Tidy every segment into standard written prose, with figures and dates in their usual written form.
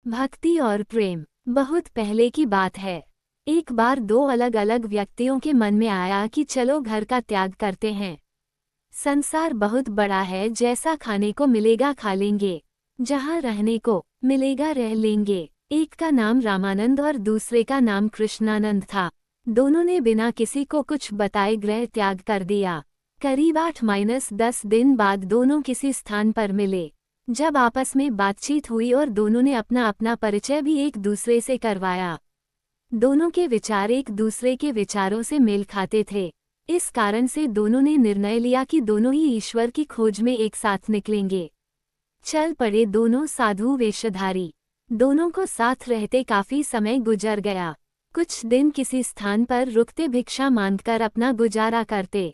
भक्ति और प्रेम। बहुत पहले की बात है। एक बार दो अलग अलग व्यक्तियों के मन में आया कि चलो घर का त्याग करते हैं। संसार बहुत बड़ा है, जैसा खाने को मिलेगा खा लेंगे, जहाँ रहने को मिलेगा रह लेंगे। एक का नाम रामानंद और दूसरे का नाम कृष्णानंद था। दोनों ने बिना किसी को कुछ बताए गृह त्याग कर दिया। करीब 8-10 दिन बाद दोनों किसी स्थान पर मिले। जब आपस में बातचीत हुई और दोनों ने अपना अपना परिचय भी एक दूसरे से करवाया। दोनों के विचार एक दूसरे के विचारों से मेल खाते थे। इस कारण से दोनों ने निर्णय लिया कि दोनों ही ईश्वर की खोज में एक साथ निकलेंगे। चल पड़े दोनों साधु वेशधारी। दोनों को साथ रहते काफी समय गुजर गया। कुछ दिन किसी स्थान पर रुकते भिक्षा मांगकर अपना गुजारा करते।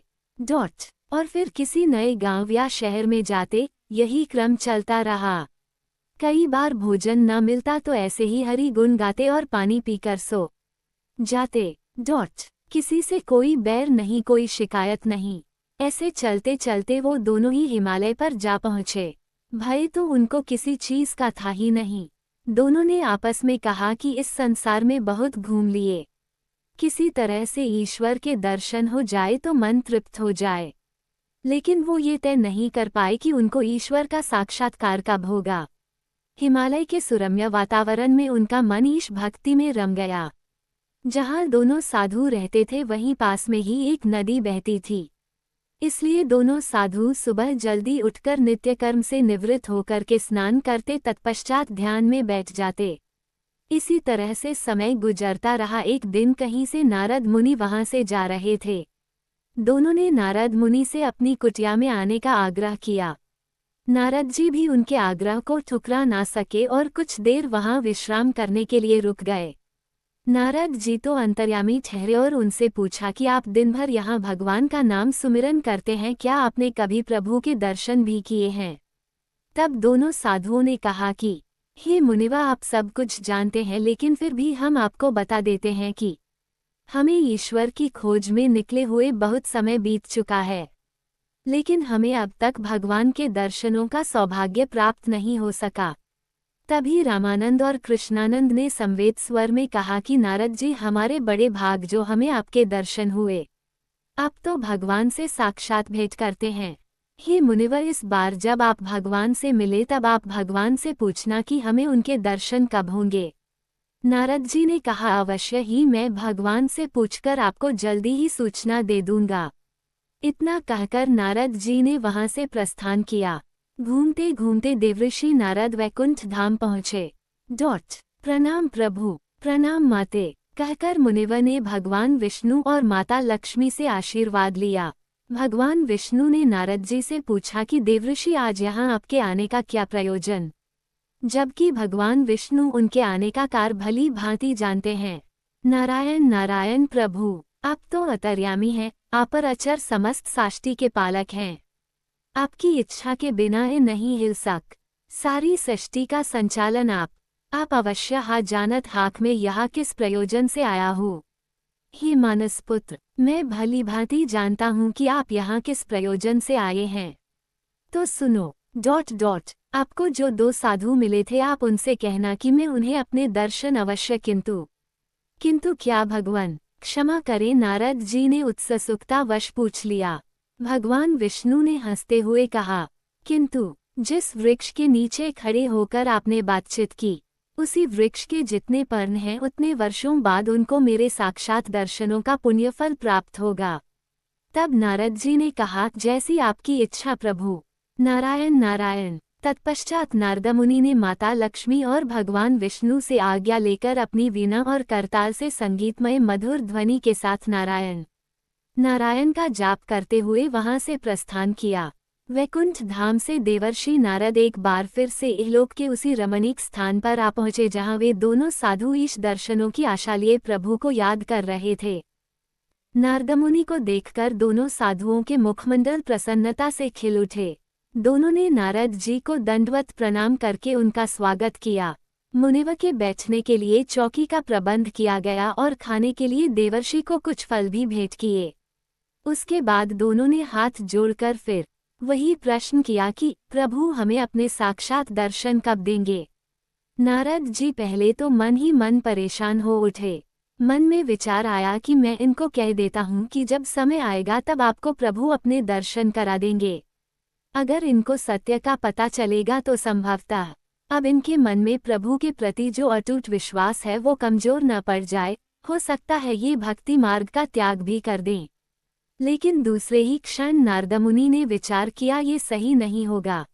और फिर किसी नए गांव या शहर में जाते। यही क्रम चलता रहा। कई बार भोजन न मिलता तो ऐसे ही हरि गुण गाते और पानी पीकर सो जाते। किसी से कोई बैर नहीं, कोई शिकायत नहीं। ऐसे चलते चलते वो दोनों ही हिमालय पर जा पहुँचे। भय तो उनको किसी चीज का था ही नहीं। दोनों ने आपस में कहा कि इस संसार में बहुत घूम लिए, किसी तरह से ईश्वर के दर्शन हो जाए तो मन तृप्त हो जाए। लेकिन वो ये तय नहीं कर पाए कि उनको ईश्वर का साक्षात्कार कब होगा। हिमालय के सुरम्य वातावरण में उनका मन ईश भक्ति में रम गया। जहाँ दोनों साधु रहते थे वहीं पास में ही एक नदी बहती थी। इसलिए दोनों साधु सुबह जल्दी उठकर नित्य कर्म से निवृत्त होकर के स्नान करते, तत्पश्चात ध्यान में बैठ जाते। इसी तरह से समय गुजरता रहा। एक दिन कहीं से नारद मुनि वहां से जा रहे थे। दोनों ने नारद मुनि से अपनी कुटिया में आने का आग्रह किया। नारद जी भी उनके आग्रह को ठुकरा ना सके और कुछ देर वहां विश्राम करने के लिए रुक गए। नारद जी तो अंतर्यामी ठहरे और उनसे पूछा कि आप दिन भर यहाँ भगवान का नाम सुमिरन करते हैं, क्या आपने कभी प्रभु के दर्शन भी किए हैं? तब दोनों साधुओं ने कहा कि हे मुनिवा, आप सब कुछ जानते हैं, लेकिन फिर भी हम आपको बता देते हैं कि हमें ईश्वर की खोज में निकले हुए बहुत समय बीत चुका है, लेकिन हमें अब तक भगवान के दर्शनों का सौभाग्य प्राप्त नहीं हो सका। तभी रामानंद और कृष्णानंद ने संवेद स्वर में कहा कि नारद जी, हमारे बड़े भाग जो हमें आपके दर्शन हुए। आप तो भगवान से साक्षात भेंट करते हैं। हे मुनिवर, इस बार जब आप भगवान से मिले तब आप भगवान से पूछना कि हमें उनके दर्शन कब होंगे। नारद जी ने कहा, अवश्य ही, मैं भगवान से पूछकर आपको जल्दी ही सूचना दे दूंगा। इतना कहकर नारद जी ने वहां से प्रस्थान किया। घूमते घूमते देवऋषि नारद वैकुंठ धाम पहुँचे। प्रणाम प्रभु, प्रणाम माते कहकर मुनिवर ने भगवान विष्णु और माता लक्ष्मी से आशीर्वाद लिया। भगवान विष्णु ने नारद जी से पूछा कि देवऋषि, आज यहाँ आपके आने का क्या प्रयोजन? जबकि भगवान विष्णु उनके आने का कार भली भांति जानते हैं। नारायण नारायण प्रभु, आप तो अंतर्यामी हैं, आप पर अचर समस्त साष्टी के पालक हैं। आपकी इच्छा के बिना ये नहीं हिल सक। सारी सृष्टि का संचालन आप अवश्य हा जानत हाक में यहाँ किस प्रयोजन से आया हूँ। हे मानस पुत्र, मैं भली भांति जानता हूँ कि आप यहाँ किस प्रयोजन से आए हैं। तो सुनो। आपको जो दो साधु मिले थे, आप उनसे कहना कि मैं उन्हें अपने दर्शन अवश्य, किंतु क्या भगवान? क्षमा करें, नारद जी ने उत्सुकता वश पूछ लिया। भगवान विष्णु ने हंसते हुए कहा, किंतु जिस वृक्ष के नीचे खड़े होकर आपने बातचीत की, उसी वृक्ष के जितने पर्ण हैं उतने वर्षों बाद उनको मेरे साक्षात दर्शनों का पुण्यफल प्राप्त होगा। तब नारद जी ने कहा, जैसी आपकी इच्छा प्रभु। नारायण नारायण। तत्पश्चात नारद मुनि ने माता लक्ष्मी और भगवान विष्णु से आज्ञा लेकर अपनी वीणा और करताल से संगीतमय मधुर ध्वनि के साथ नारायण नारायण का जाप करते हुए वहां से प्रस्थान किया। वैकुंठ धाम से देवर्षि नारद एक बार फिर से इहलोक के उसी रमणीक स्थान पर आ पहुंचे जहां वे दोनों साधु ईश दर्शनों की आशा लिए प्रभु को याद कर रहे थे। नारद मुनि को देखकर दोनों साधुओं के मुखमंडल प्रसन्नता से खिल उठे। दोनों ने नारद जी को दंडवत प्रणाम करके उनका स्वागत किया। मुनिवर के बैठने के लिए चौकी का प्रबंध किया गया और खाने के लिए देवर्षि को कुछ फल भी भेंट किए। उसके बाद दोनों ने हाथ जोड़कर फिर वही प्रश्न किया कि प्रभु, हमें अपने साक्षात दर्शन कब देंगे? नारद जी पहले तो मन ही मन परेशान हो उठे। मन में विचार आया कि मैं इनको कह देता हूँ कि जब समय आएगा तब आपको प्रभु अपने दर्शन करा देंगे। अगर इनको सत्य का पता चलेगा तो संभवतः अब इनके मन में प्रभु के प्रति जो अटूट विश्वास है वो कमजोर न पड़ जाए, हो सकता है ये भक्ति मार्ग का त्याग भी कर दें। लेकिन दूसरे ही क्षण नारदमुनि ने विचार किया, ये सही नहीं होगा।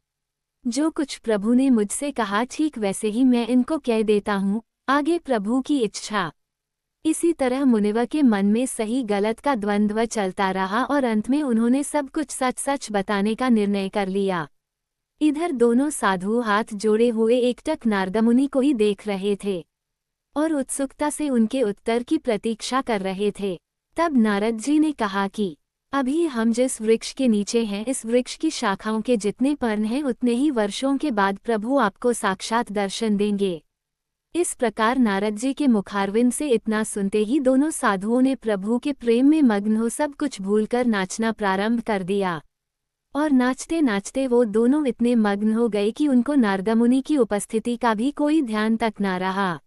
जो कुछ प्रभु ने मुझसे कहा ठीक वैसे ही मैं इनको कह देता हूँ, आगे प्रभु की इच्छा। इसी तरह मुनिवर के मन में सही गलत का द्वंद्व चलता रहा और अंत में उन्होंने सब कुछ सच सच बताने का निर्णय कर लिया। इधर दोनों साधु हाथ जोड़े हुए एकटक नारदमुनि को ही देख रहे थे और उत्सुकता से उनके उत्तर की प्रतीक्षा कर रहे थे। तब नारद जी ने कहा कि अभी हम जिस वृक्ष के नीचे हैं, इस वृक्ष की शाखाओं के जितने पर्ण हैं उतने ही वर्षों के बाद प्रभु आपको साक्षात दर्शन देंगे। इस प्रकार नारद जी के मुखारविंद से इतना सुनते ही दोनों साधुओं ने प्रभु के प्रेम में मग्न हो सब कुछ भूलकर नाचना प्रारंभ कर दिया। और नाचते नाचते वो दोनों इतने मग्न हो गए कि उनको नारदमुनि की उपस्थिति का भी कोई ध्यान तक न रहा।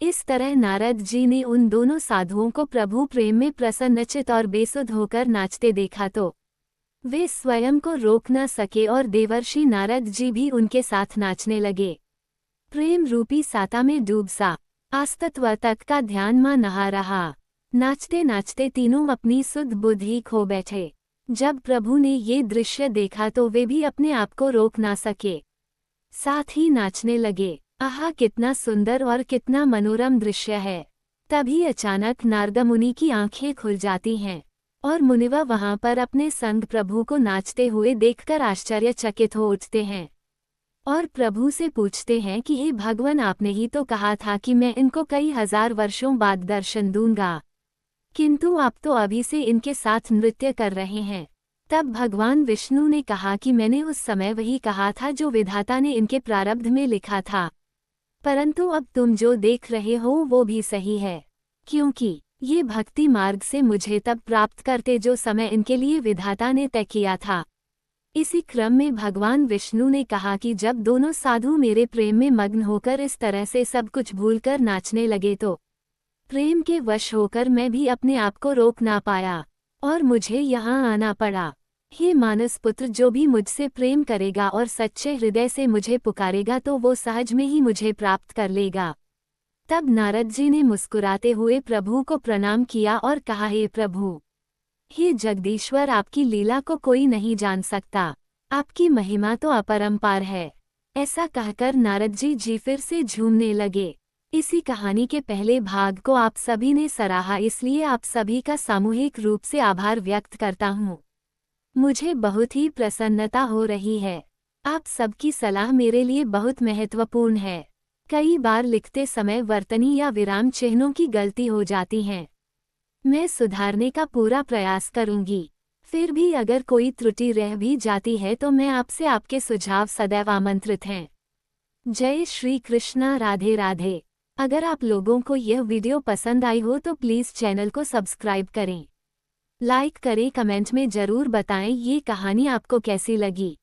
इस तरह नारद जी ने उन दोनों साधुओं को प्रभु प्रेम में प्रसन्नचित और बेसुध होकर नाचते देखा तो वे स्वयं को रोक न सके और देवर्षि नारद जी भी उनके साथ नाचने लगे। प्रेम रूपी साता में डूब सा आस्तत्व तक का ध्यान मां नहा रहा। नाचते नाचते तीनों अपनी सुध बुद्धि खो बैठे। जब प्रभु ने ये दृश्य देखा तो वे भी अपने आप को रोक ना सके, साथ ही नाचने लगे। आहा, कितना सुंदर और कितना मनोरम दृश्य है। तभी अचानक नारदमुनि की आंखें खुल जाती हैं और मुनिवा वहां पर अपने संग प्रभु को नाचते हुए देखकर आश्चर्यचकित हो उठते हैं और प्रभु से पूछते हैं कि हे भगवान, आपने ही तो कहा था कि मैं इनको कई हजार वर्षों बाद दर्शन दूंगा, किंतु आप तो अभी से इनके साथ नृत्य कर रहे हैं। तब भगवान विष्णु ने कहा कि मैंने उस समय वही कहा था जो विधाता ने इनके प्रारब्ध में लिखा था, परंतु अब तुम जो देख रहे हो वो भी सही है, क्योंकि ये भक्ति मार्ग से मुझे तब प्राप्त करते जो समय इनके लिए विधाता ने तय किया था। इसी क्रम में भगवान विष्णु ने कहा कि जब दोनों साधु मेरे प्रेम में मग्न होकर इस तरह से सब कुछ भूलकर नाचने लगे तो प्रेम के वश होकर मैं भी अपने आप को रोक ना पाया और मुझे यहाँ आना पड़ा। हे मानस पुत्र, जो भी मुझसे प्रेम करेगा और सच्चे हृदय से मुझे पुकारेगा तो वो सहज में ही मुझे प्राप्त कर लेगा। तब नारद जी ने मुस्कुराते हुए प्रभु को प्रणाम किया और कहा, हे प्रभु, हे जगदीश्वर, आपकी लीला को कोई नहीं जान सकता, आपकी महिमा तो अपरंपार है। ऐसा कहकर नारद जी फिर से झूमने लगे। इसी कहानी के पहले भाग को आप सभी ने सराहा, इसलिए आप सभी का सामूहिक रूप से आभार व्यक्त करता हूँ। मुझे बहुत ही प्रसन्नता हो रही है। आप सबकी सलाह मेरे लिए बहुत महत्वपूर्ण है। कई बार लिखते समय वर्तनी या विराम चिन्हों की गलती हो जाती है, मैं सुधारने का पूरा प्रयास करूंगी। फिर भी अगर कोई त्रुटि रह भी जाती है तो मैं आपसे आपके सुझाव सदैव आमंत्रित हैं। जय श्री कृष्णा, राधे राधे। अगर आप लोगों को यह वीडियो पसंद आई हो तो प्लीज़ चैनल को सब्सक्राइब करें, लाइक करें, कमेंट में ज़रूर बताएं ये कहानी आपको कैसी लगी।